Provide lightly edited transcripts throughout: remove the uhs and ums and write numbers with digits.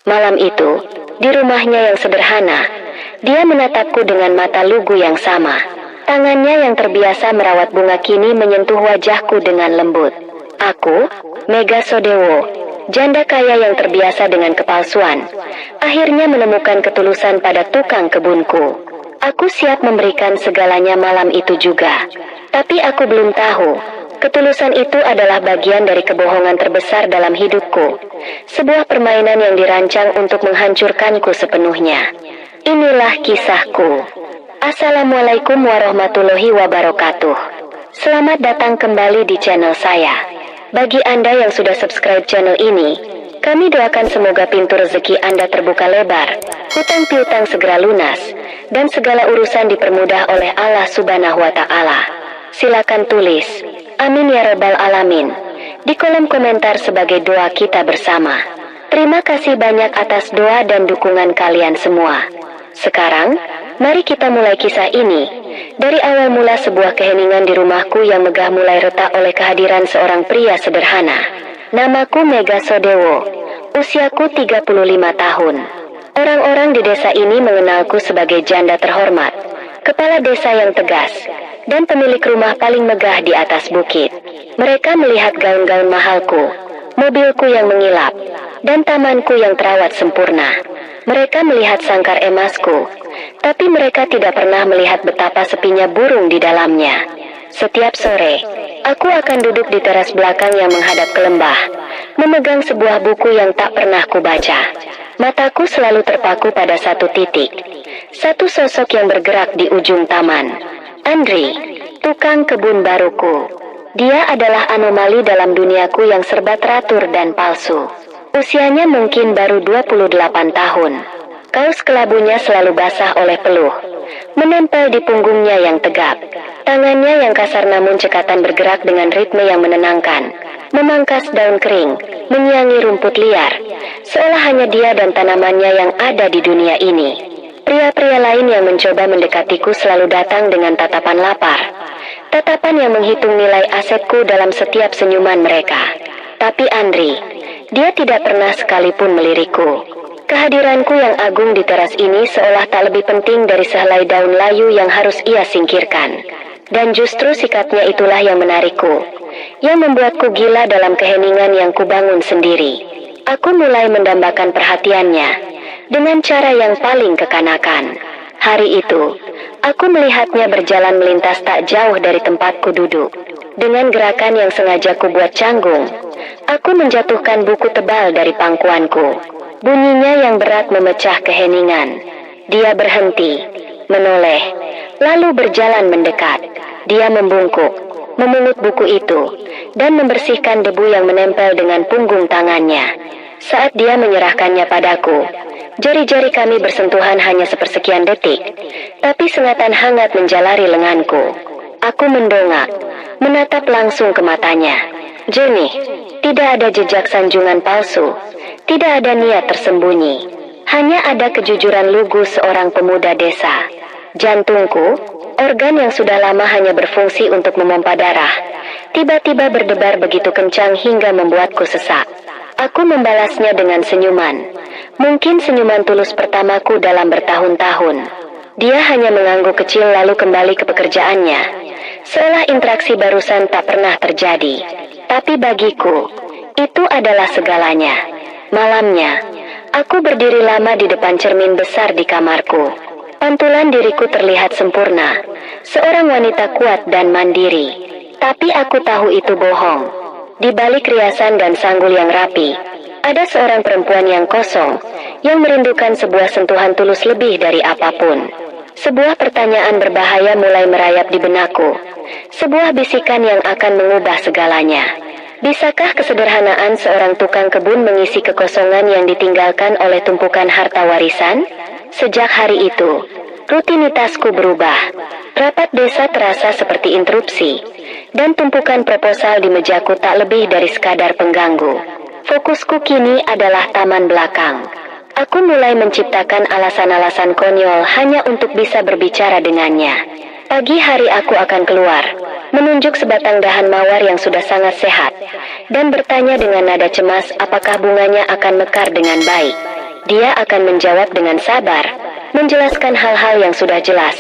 Malam itu, di rumahnya yang sederhana, dia menatapku dengan mata lugu yang sama. Tangannya yang terbiasa merawat bunga kini menyentuh wajahku dengan lembut. Aku, Mega Sodewo, janda kaya yang terbiasa dengan kepalsuan, akhirnya menemukan ketulusan pada tukang kebunku. Aku siap memberikan segalanya malam itu juga. Tapi aku belum tahu, ketulusan itu adalah bagian dari kebohongan terbesar dalam hidupku. Sebuah permainan yang dirancang untuk menghancurkanku sepenuhnya. Inilah kisahku. Assalamualaikum warahmatullahi wabarakatuh. Selamat datang kembali di channel saya. Bagi Anda yang sudah subscribe channel ini, kami doakan semoga pintu rezeki Anda terbuka lebar, hutang piutang segera lunas, dan segala urusan dipermudah oleh Allah Subhanahu wa Ta'ala. Silakan tulis, amin ya rabbal alamin, di kolom komentar sebagai doa kita bersama. Terima kasih banyak atas doa dan dukungan kalian semua. Sekarang, mari kita mulai kisah ini. Dari awal mula sebuah keheningan di rumahku yang megah mulai retak oleh kehadiran seorang pria sederhana. Namaku Mega Sodewo. Usiaku 35 tahun. Orang-orang di desa ini mengenalku sebagai janda terhormat, kepala desa yang tegas, dan pemilik rumah paling megah di atas bukit. Mereka melihat gaun-gaun mahalku, mobilku yang mengilap, dan tamanku yang terawat sempurna. Mereka melihat sangkar emasku, tapi mereka tidak pernah melihat betapa sepinya burung di dalamnya. Setiap sore, aku akan duduk di teras belakang yang menghadap ke lembah, memegang sebuah buku yang tak pernah kubaca. Mataku selalu terpaku pada satu titik, satu sosok yang bergerak di ujung taman. Andri, tukang kebun baruku. Dia adalah anomali dalam duniaku yang serba teratur dan palsu. Usianya mungkin baru 28 tahun. Kaos kelabunya selalu basah oleh peluh, menempel di punggungnya yang tegap. Tangannya yang kasar namun cekatan bergerak dengan ritme yang menenangkan, memangkas daun kering, menyiangi rumput liar, seolah hanya dia dan tanamannya yang ada di dunia ini. Pria-pria lain yang mencoba mendekatiku selalu datang dengan tatapan lapar, tatapan yang menghitung nilai asetku dalam setiap senyuman mereka. Tapi Andri, dia tidak pernah sekalipun melirikku. Kehadiranku yang agung di teras ini seolah tak lebih penting dari sehelai daun layu yang harus ia singkirkan. Dan justru sikapnya itulah yang menarikku, yang membuatku gila dalam keheningan yang kubangun sendiri. Aku mulai mendambakan perhatiannya dengan cara yang paling kekanakan. Hari itu, aku melihatnya berjalan melintas tak jauh dari tempatku duduk. Dengan gerakan yang sengaja kubuat canggung, aku menjatuhkan buku tebal dari pangkuanku. Bunyinya yang berat memecah keheningan. Dia berhenti, menoleh, lalu berjalan mendekat. Dia membungkuk, memungut buku itu, dan membersihkan debu yang menempel dengan punggung tangannya. Saat dia menyerahkannya padaku, jari-jari kami bersentuhan hanya sepersekian detik, tapi sengatan hangat menjalari lenganku. Aku mendongak, menatap langsung ke matanya. Jernih, tidak ada jejak sanjungan palsu, tidak ada niat tersembunyi. Hanya ada kejujuran lugu seorang pemuda desa. Jantungku, organ yang sudah lama hanya berfungsi untuk memompa darah, tiba-tiba berdebar begitu kencang hingga membuatku sesak. Aku membalasnya dengan senyuman. Mungkin senyuman tulus pertamaku dalam bertahun-tahun. Dia hanya mengangguk kecil lalu kembali ke pekerjaannya, seolah interaksi barusan tak pernah terjadi. Tapi bagiku, itu adalah segalanya. Malamnya, aku berdiri lama di depan cermin besar di kamarku. Pantulan diriku terlihat sempurna, seorang wanita kuat dan mandiri. Tapi aku tahu itu bohong. Di balik riasan dan sanggul yang rapi, ada seorang perempuan yang kosong, yang merindukan sebuah sentuhan tulus lebih dari apapun. Sebuah pertanyaan berbahaya mulai merayap di benakku. Sebuah bisikan yang akan mengubah segalanya. Bisakah kesederhanaan seorang tukang kebun mengisi kekosongan yang ditinggalkan oleh tumpukan harta warisan? Sejak hari itu, rutinitasku berubah. Rapat desa terasa seperti interupsi, dan tumpukan proposal di mejaku tak lebih dari sekadar pengganggu. Fokusku kini adalah taman belakang. Aku mulai menciptakan alasan-alasan konyol hanya untuk bisa berbicara dengannya. Pagi hari aku akan keluar, menunjuk sebatang dahan mawar yang sudah sangat sehat, dan bertanya dengan nada cemas apakah bunganya akan mekar dengan baik. Dia akan menjawab dengan sabar, menjelaskan hal-hal yang sudah jelas,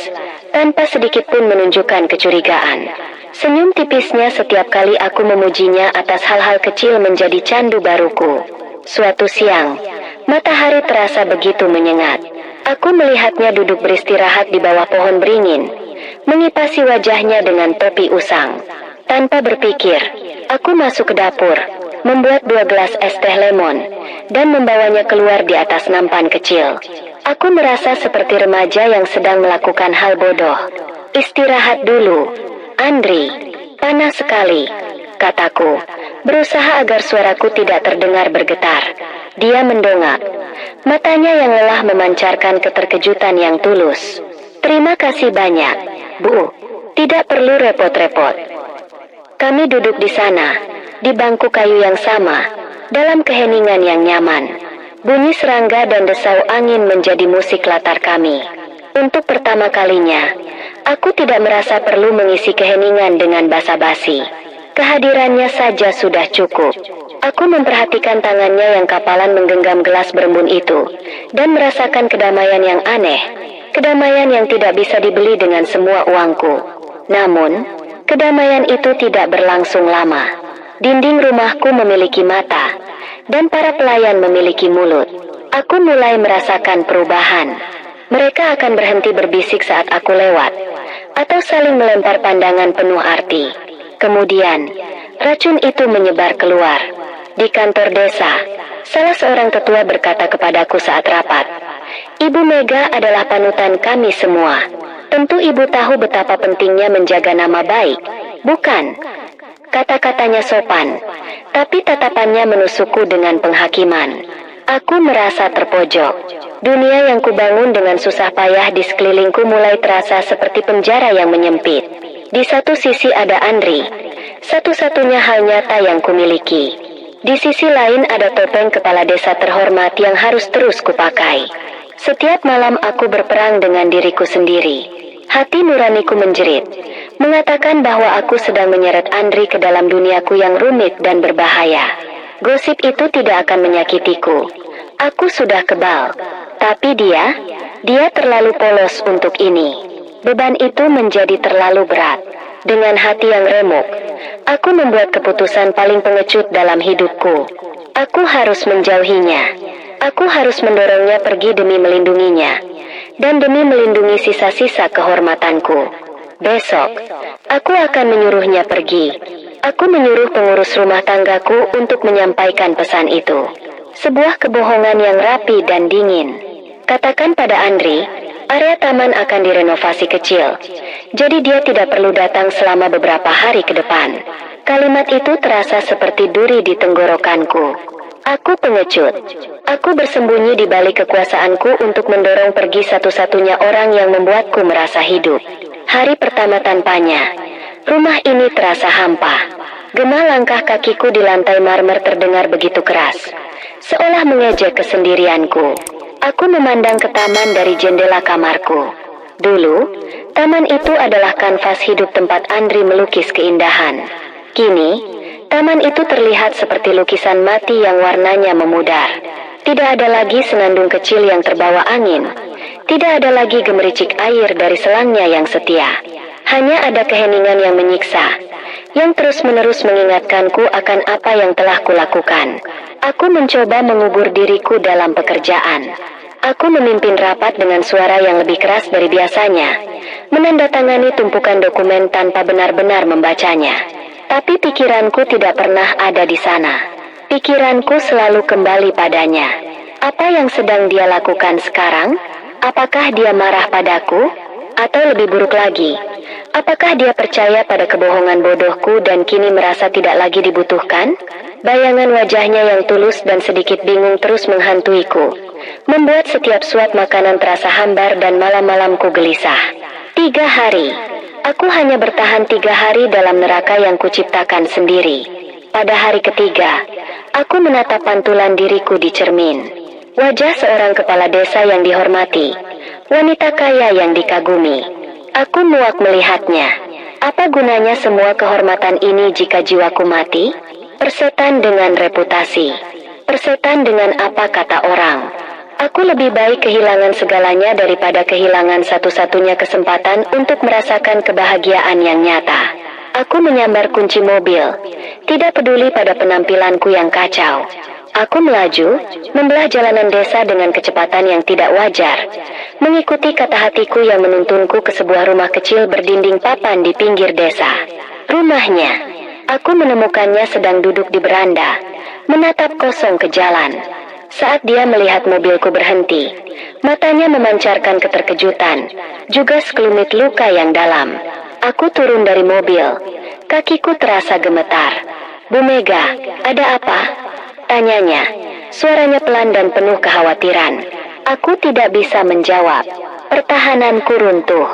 tanpa sedikit pun menunjukkan kecurigaan. Senyum tipisnya setiap kali aku memujinya atas hal-hal kecil menjadi candu baruku. Suatu siang, matahari terasa begitu menyengat. Aku melihatnya duduk beristirahat di bawah pohon beringin, mengipasi wajahnya dengan topi usang. Tanpa berpikir, aku masuk ke dapur, membuat 2 gelas es teh lemon, dan membawanya keluar di atas nampan kecil. Aku merasa seperti remaja yang sedang melakukan hal bodoh. Istirahat dulu, Andri. Panas sekali, kataku, berusaha agar suaraku tidak terdengar bergetar. Dia mendongak. Matanya yang lelah memancarkan keterkejutan yang tulus. Terima kasih banyak, Bu. Tidak perlu repot-repot. Kami duduk di sana, di bangku kayu yang sama, dalam keheningan yang nyaman. Bunyi serangga dan desau angin menjadi musik latar kami. Untuk pertama kalinya, aku tidak merasa perlu mengisi keheningan dengan basa-basi. Kehadirannya saja sudah cukup. Aku memperhatikan tangannya yang kapalan menggenggam gelas berembun itu, dan merasakan kedamaian yang aneh. Kedamaian yang tidak bisa dibeli dengan semua uangku. Namun, kedamaian itu tidak berlangsung lama. Dinding rumahku memiliki mata, dan para pelayan memiliki mulut. Aku mulai merasakan perubahan. Mereka akan berhenti berbisik saat aku lewat, atau saling melempar pandangan penuh arti. Kemudian, racun itu menyebar keluar. Di kantor desa, salah seorang tetua berkata kepadaku saat rapat, "Ibu Mega adalah panutan kami semua. Tentu ibu tahu betapa pentingnya menjaga nama baik, bukan?" Kata-katanya sopan, tapi tatapannya menusukku dengan penghakiman. Aku merasa terpojok. Dunia yang kubangun dengan susah payah di sekelilingku mulai terasa seperti penjara yang menyempit. Di satu sisi ada Andri, satu-satunya hal nyata yang kumiliki. Di sisi lain ada topeng kepala desa terhormat yang harus terus kupakai. Setiap malam aku berperang dengan diriku sendiri. Hati nuraniku menjerit, mengatakan bahwa aku sedang menyeret Andri ke dalam duniaku yang rumit dan berbahaya. Gosip itu tidak akan menyakitiku. Aku sudah kebal. Tapi dia terlalu polos untuk ini. Beban itu menjadi terlalu berat. Dengan hati yang remuk, aku membuat keputusan paling pengecut dalam hidupku. Aku harus menjauhinya. Aku harus mendorongnya pergi demi melindunginya. Dan demi melindungi sisa-sisa kehormatanku. Besok, aku akan menyuruhnya pergi. Aku menyuruh pengurus rumah tanggaku untuk menyampaikan pesan itu. Sebuah kebohongan yang rapi dan dingin. Katakan pada Andri, area taman akan direnovasi kecil. Jadi dia tidak perlu datang selama beberapa hari ke depan. Kalimat itu terasa seperti duri di tenggorokanku. Aku pengecut. Aku bersembunyi di balik kekuasaanku untuk mendorong pergi satu-satunya orang yang membuatku merasa hidup. Hari pertama tanpanya, rumah ini terasa hampa. Gema langkah kakiku di lantai marmer terdengar begitu keras, seolah mengejek kesendirianku. Aku memandang ke taman dari jendela kamarku. Dulu, taman itu adalah kanvas hidup tempat Andri melukis keindahan. Kini, taman itu terlihat seperti lukisan mati yang warnanya memudar. Tidak ada lagi senandung kecil yang terbawa angin. Tidak ada lagi gemericik air dari selangnya yang setia. Hanya ada keheningan yang menyiksa, yang terus-menerus mengingatkanku akan apa yang telah kulakukan. Aku mencoba mengubur diriku dalam pekerjaan. Aku memimpin rapat dengan suara yang lebih keras dari biasanya, menandatangani tumpukan dokumen tanpa benar-benar membacanya. Tapi pikiranku tidak pernah ada di sana. Pikiranku selalu kembali padanya. Apa yang sedang dia lakukan sekarang? Apakah dia marah padaku? Atau lebih buruk lagi, apakah dia percaya pada kebohongan bodohku dan kini merasa tidak lagi dibutuhkan? Bayangan wajahnya yang tulus dan sedikit bingung terus menghantuiku, membuat setiap suap makanan terasa hambar dan malam-malamku gelisah. 3 hari. Aku hanya bertahan 3 hari dalam neraka yang kuciptakan sendiri. Pada hari ketiga, aku menatap pantulan diriku di cermin. Wajah seorang kepala desa yang dihormati, wanita kaya yang dikagumi. Aku muak melihatnya. Apa gunanya semua kehormatan ini jika jiwaku mati? Persetan dengan reputasi. Persetan dengan apa kata orang. lebih baik kehilangan segalanya daripada kehilangan satu-satunya kesempatan untuk merasakan kebahagiaan yang nyata. Aku menyambar kunci mobil, tidak peduli pada penampilanku yang kacau. Aku melaju, membelah jalanan desa dengan kecepatan yang tidak wajar, mengikuti kata hatiku yang menuntunku ke sebuah rumah kecil berdinding papan di pinggir desa. Rumahnya. Aku menemukannya sedang duduk di beranda, menatap kosong ke jalan. Saat dia melihat mobilku berhenti, matanya memancarkan keterkejutan, juga sekelumit luka yang dalam. Aku turun dari mobil, kakiku terasa gemetar. "Bu Mega, ada apa?" tanyanya. Suaranya pelan dan penuh kekhawatiran. Aku tidak bisa menjawab. Pertahananku runtuh.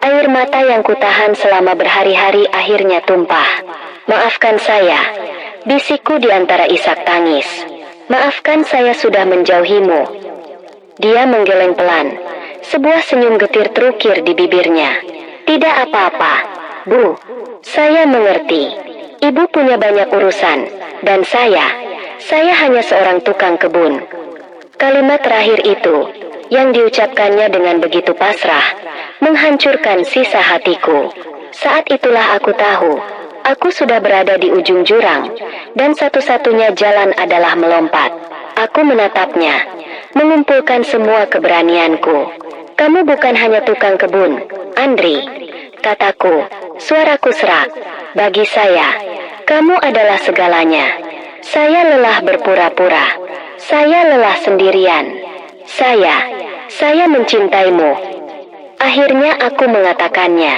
Air mata yang kutahan selama berhari-hari akhirnya tumpah. "Maafkan saya," bisikku di antara isak tangis. "Maafkan saya sudah menjauhimu." Dia menggeleng pelan. Sebuah senyum getir terukir di bibirnya. "Tidak apa-apa, Bu. Saya mengerti. Ibu punya banyak urusan, dan saya hanya seorang tukang kebun." Kalimat terakhir itu, yang diucapkannya dengan begitu pasrah, menghancurkan sisa hatiku. Saat itulah aku tahu, aku sudah berada di ujung jurang, dan satu-satunya jalan adalah melompat. Aku menatapnya, mengumpulkan semua keberanianku. "Kamu bukan hanya tukang kebun, Andri," kataku, suaraku serak. "Bagi saya, kamu adalah segalanya. Saya lelah berpura-pura. Saya lelah sendirian. Saya mencintaimu." Akhirnya aku mengatakannya.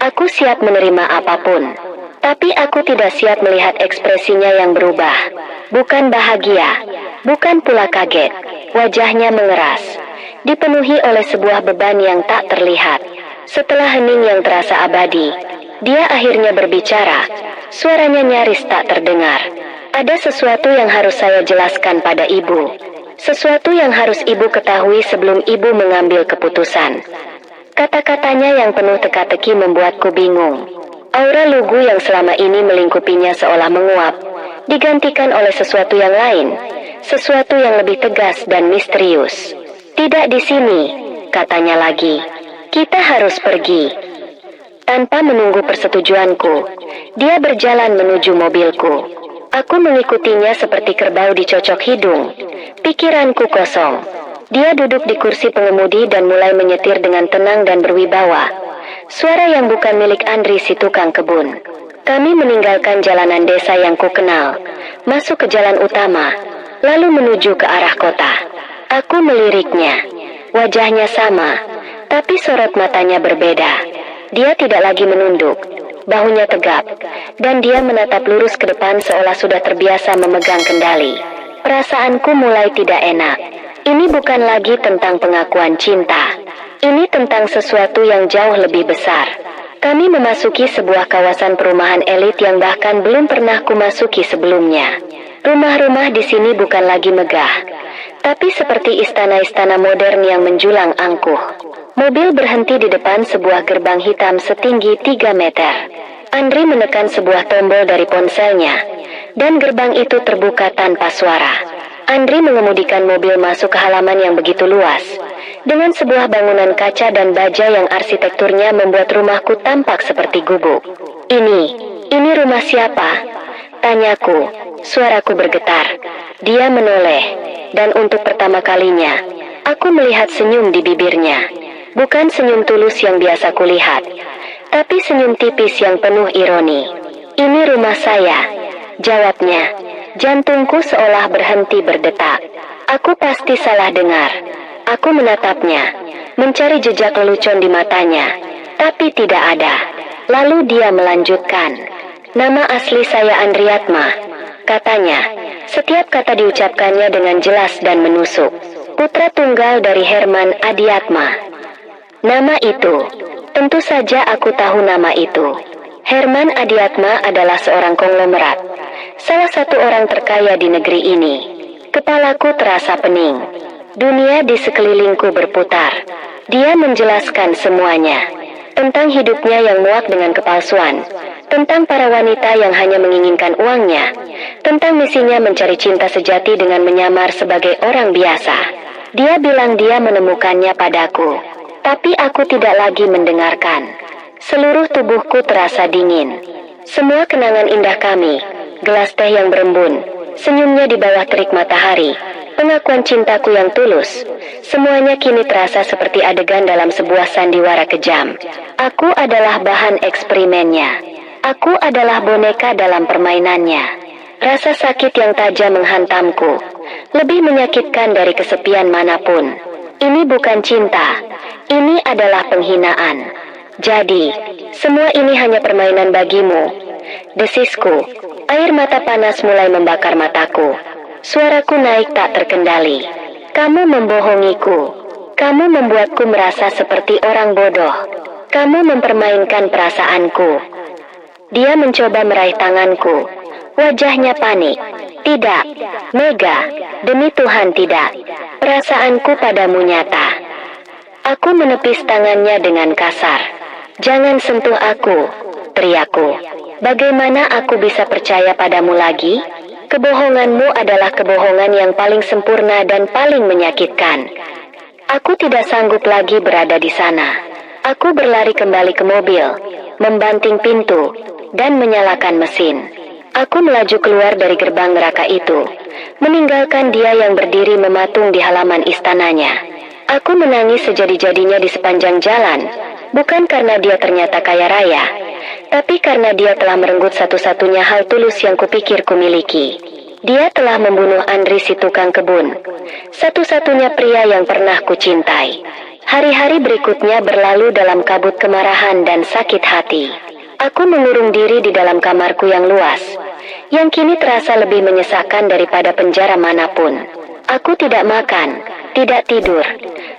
Aku siap menerima apapun. Tapi aku tidak siap melihat ekspresinya yang berubah. Bukan bahagia, bukan pula kaget. Wajahnya mengeras, dipenuhi oleh sebuah beban yang tak terlihat. Setelah hening yang terasa abadi, dia akhirnya berbicara. Suaranya nyaris tak terdengar. "Ada sesuatu yang harus saya jelaskan pada ibu. Sesuatu yang harus ibu ketahui sebelum ibu mengambil keputusan." Kata-katanya yang penuh teka-teki membuatku bingung. Aura lugu yang selama ini melingkupinya seolah menguap, digantikan oleh sesuatu yang lain, sesuatu yang lebih tegas dan misterius. "Tidak di sini," katanya lagi. "Kita harus pergi." Tanpa menunggu persetujuanku, dia berjalan menuju mobilku. Aku mengikutinya seperti kerbau dicocok hidung. Pikiranku kosong. Dia duduk di kursi pengemudi dan mulai menyetir dengan tenang dan berwibawa. Suara yang bukan milik Andri si tukang kebun. Kami meninggalkan jalanan desa yang kukenal, masuk ke jalan utama, lalu menuju ke arah kota. Aku meliriknya. Wajahnya sama, tapi sorot matanya berbeda. Dia tidak lagi menunduk, bahunya tegap, dan dia menatap lurus ke depan seolah sudah terbiasa memegang kendali. Perasaanku mulai tidak enak. Ini bukan lagi tentang pengakuan cinta. Ini tentang sesuatu yang jauh lebih besar. Kami memasuki sebuah kawasan perumahan elit yang bahkan belum pernah kumasuki sebelumnya. Rumah-rumah di sini bukan lagi megah, tapi seperti istana-istana modern yang menjulang angkuh. Mobil berhenti di depan sebuah gerbang hitam setinggi 3 meter. Andri menekan sebuah tombol dari ponselnya, dan gerbang itu terbuka tanpa suara. Andri mengemudikan mobil masuk ke halaman yang begitu luas, dengan sebuah bangunan kaca dan baja yang arsitekturnya membuat rumahku tampak seperti gubuk. Ini rumah siapa?" tanyaku, suaraku bergetar. Dia menoleh, dan untuk pertama kalinya, aku melihat senyum di bibirnya. Bukan senyum tulus yang biasa kulihat, tapi senyum tipis yang penuh ironi. "Ini rumah saya," jawabnya. Jantungku seolah berhenti berdetak. Aku pasti salah dengar. Aku menatapnya, mencari jejak lelucon di matanya, tapi tidak ada. Lalu dia melanjutkan. "Nama asli saya Andriatma," katanya. Setiap kata diucapkannya dengan jelas dan menusuk. "Putra tunggal dari Herman Adiatma." Nama itu, tentu saja aku tahu nama itu. Herman Adiatma adalah seorang konglomerat, salah satu orang terkaya di negeri ini. Kepalaku terasa pening. Dunia di sekelilingku berputar. Dia menjelaskan semuanya. Tentang hidupnya yang muak dengan kepalsuan. Tentang para wanita yang hanya menginginkan uangnya. Tentang misinya mencari cinta sejati dengan menyamar sebagai orang biasa. Dia bilang dia menemukannya padaku, tapi aku tidak lagi mendengarkan. Seluruh tubuhku terasa dingin. Semua kenangan indah kami, gelas teh yang berembun, senyumnya di bawah terik matahari, pengakuan cintaku yang tulus, semuanya kini terasa seperti adegan dalam sebuah sandiwara kejam. Aku adalah bahan eksperimennya. Aku adalah boneka dalam permainannya. Rasa sakit yang tajam menghantamku, lebih menyakitkan dari kesepian manapun. Ini bukan cinta, ini adalah penghinaan. Jadi, semua ini hanya permainan bagimu. Desisku, air mata panas mulai membakar mataku. Suaraku naik tak terkendali. Kamu membohongiku. Kamu membuatku merasa seperti orang bodoh. Kamu mempermainkan perasaanku. Dia mencoba meraih tanganku. Wajahnya panik. Tidak, Mega, demi Tuhan tidak. Perasaanku padamu nyata. Aku menepis tangannya dengan kasar. Jangan sentuh aku, teriakku. Bagaimana aku bisa percaya padamu lagi? Kebohonganmu adalah kebohongan yang paling sempurna dan paling menyakitkan. Aku tidak sanggup lagi berada di sana. Aku berlari kembali ke mobil, membanting pintu, dan menyalakan mesin. Aku melaju keluar dari gerbang neraka itu, meninggalkan dia yang berdiri mematung di halaman istananya. Aku menangis sejadi-jadinya di sepanjang jalan, bukan karena dia ternyata kaya raya, tapi karena dia telah merenggut satu-satunya hal tulus yang kupikir kumiliki. Dia telah membunuh Andri si tukang kebun, satu-satunya pria yang pernah kucintai. Hari-hari berikutnya berlalu dalam kabut kemarahan dan sakit hati. Aku mengurung diri di dalam kamarku yang luas, yang kini terasa lebih menyesakan daripada penjara manapun. Aku tidak makan, tidak tidur,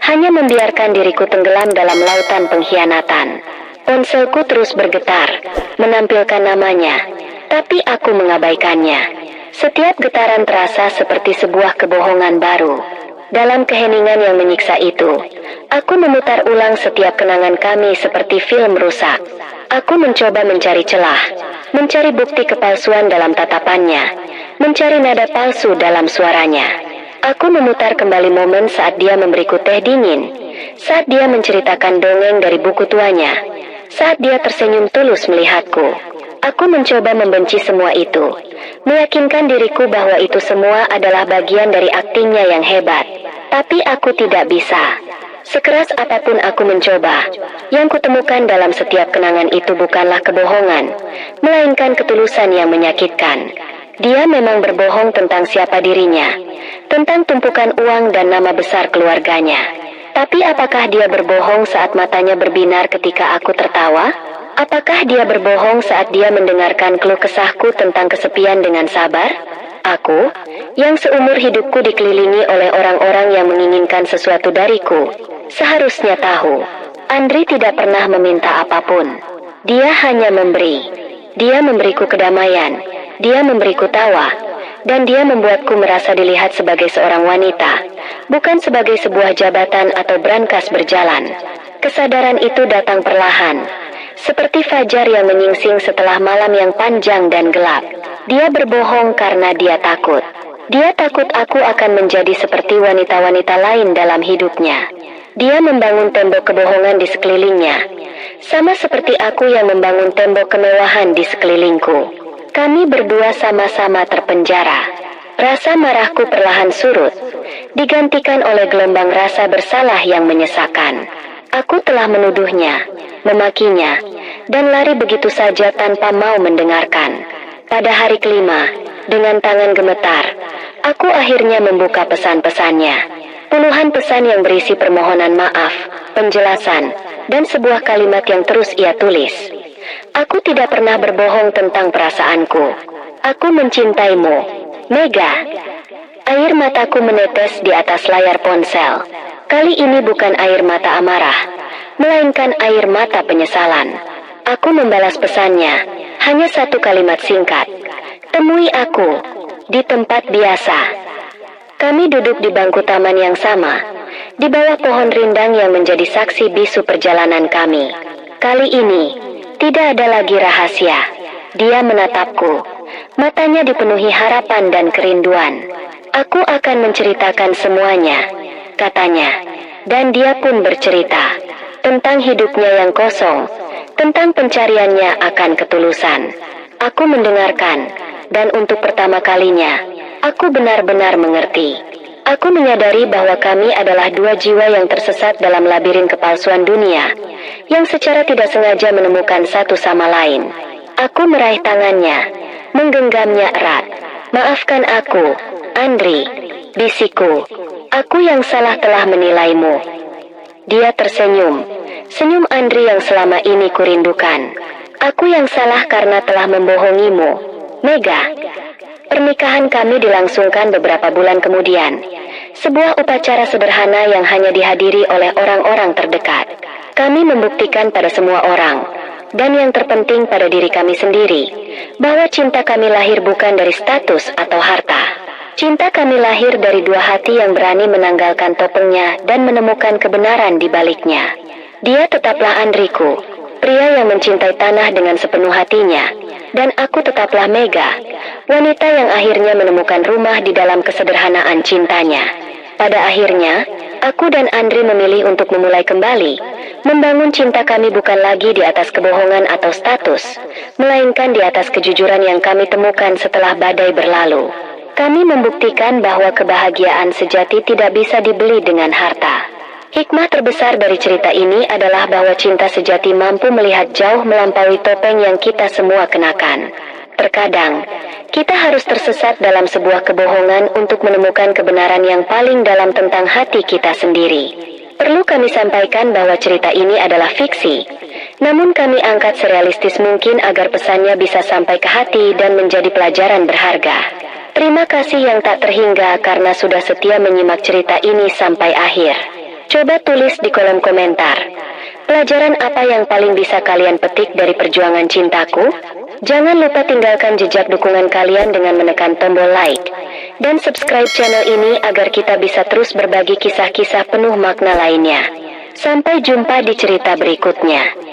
hanya membiarkan diriku tenggelam dalam lautan pengkhianatan. Ponselku terus bergetar, menampilkan namanya, tapi aku mengabaikannya. Setiap getaran terasa seperti sebuah kebohongan baru. Dalam keheningan yang menyiksa itu, aku memutar ulang setiap kenangan kami seperti film rusak. Aku mencoba mencari celah, mencari bukti kepalsuan dalam tatapannya, mencari nada palsu dalam suaranya. Aku memutar kembali momen saat dia memberiku teh dingin, saat dia menceritakan dongeng dari buku tuanya, saat dia tersenyum tulus melihatku. Aku mencoba membenci semua itu, meyakinkan diriku bahwa itu semua adalah bagian dari aktingnya yang hebat. Tapi aku tidak bisa. Sekeras apapun aku mencoba, yang kutemukan dalam setiap kenangan itu bukanlah kebohongan, melainkan ketulusan yang menyakitkan. Dia memang berbohong tentang siapa dirinya, tentang tumpukan uang dan nama besar keluarganya. Tapi apakah dia berbohong saat matanya berbinar ketika aku tertawa? Apakah dia berbohong saat dia mendengarkan keluh kesahku tentang kesepian dengan sabar? Aku, yang seumur hidupku dikelilingi oleh orang-orang yang menginginkan sesuatu dariku, seharusnya tahu, Andri tidak pernah meminta apapun. Dia hanya memberi. Dia memberiku kedamaian, dia memberiku tawa, dan dia membuatku merasa dilihat sebagai seorang wanita, bukan sebagai sebuah jabatan atau brankas berjalan. Kesadaran itu datang perlahan, seperti fajar yang menyingsing setelah malam yang panjang dan gelap. Dia berbohong karena dia takut. Dia takut aku akan menjadi seperti wanita-wanita lain dalam hidupnya. Dia membangun tembok kebohongan di sekelilingnya, sama seperti aku yang membangun tembok kemewahan di sekelilingku. Kami berdua sama-sama terpenjara. Rasa marahku perlahan surut, digantikan oleh gelombang rasa bersalah yang menyesakan. Aku telah menuduhnya, memakinya, dan lari begitu saja tanpa mau mendengarkan. Pada hari kelima, dengan tangan gemetar, aku akhirnya membuka pesan-pesannya. Puluhan pesan yang berisi permohonan maaf, penjelasan, dan sebuah kalimat yang terus ia tulis. Aku tidak pernah berbohong tentang perasaanku. Aku mencintaimu, Mega. Air mataku menetes di atas layar ponsel. Kali ini bukan air mata amarah, melainkan air mata penyesalan. Aku membalas pesannya, hanya satu kalimat singkat. Temui aku, di tempat biasa. Kami duduk di bangku taman yang sama, di bawah pohon rindang yang menjadi saksi bisu perjalanan kami. Kali ini, tidak ada lagi rahasia. Dia menatapku, matanya dipenuhi harapan dan kerinduan. Aku akan menceritakan semuanya. katanya. Dan dia pun bercerita tentang hidupnya yang kosong, tentang pencariannya akan ketulusan. Aku mendengarkan, dan untuk pertama kalinya, aku benar-benar mengerti. Aku menyadari bahwa kami adalah dua jiwa yang tersesat dalam labirin kepalsuan dunia, yang secara tidak sengaja menemukan satu sama lain. Aku meraih tangannya, menggenggamnya erat. "Maafkan aku, Andri," bisikku. "Aku yang salah telah menilaimu." Dia tersenyum, senyum Andri yang selama ini kurindukan. "Aku yang salah karena telah membohongimu, Mega." Pernikahan kami dilangsungkan beberapa bulan kemudian. Sebuah upacara sederhana yang hanya dihadiri oleh orang-orang terdekat. Kami membuktikan pada semua orang, dan yang terpenting pada diri kami sendiri, bahwa cinta kami lahir bukan dari status atau harta. Cinta kami lahir dari dua hati yang berani menanggalkan topengnya dan menemukan kebenaran di baliknya. Dia tetaplah Andriku, pria yang mencintai tanah dengan sepenuh hatinya, dan aku tetaplah Mega, wanita yang akhirnya menemukan rumah di dalam kesederhanaan cintanya. Pada akhirnya, aku dan Andri memilih untuk memulai kembali, membangun cinta kami bukan lagi di atas kebohongan atau status, melainkan di atas kejujuran yang kami temukan setelah badai berlalu. Kami membuktikan bahwa kebahagiaan sejati tidak bisa dibeli dengan harta. Hikmah terbesar dari cerita ini adalah bahwa cinta sejati mampu melihat jauh melampaui topeng yang kita semua kenakan. Terkadang, kita harus tersesat dalam sebuah kebohongan untuk menemukan kebenaran yang paling dalam tentang hati kita sendiri. Perlu kami sampaikan bahwa cerita ini adalah fiksi, namun kami angkat serealistis mungkin agar pesannya bisa sampai ke hati dan menjadi pelajaran berharga. Terima kasih yang tak terhingga karena sudah setia menyimak cerita ini sampai akhir. Coba tulis di kolom komentar, pelajaran apa yang paling bisa kalian petik dari perjuangan cintaku? Jangan lupa tinggalkan jejak dukungan kalian dengan menekan tombol like dan subscribe channel ini agar kita bisa terus berbagi kisah-kisah penuh makna lainnya. Sampai jumpa di cerita berikutnya.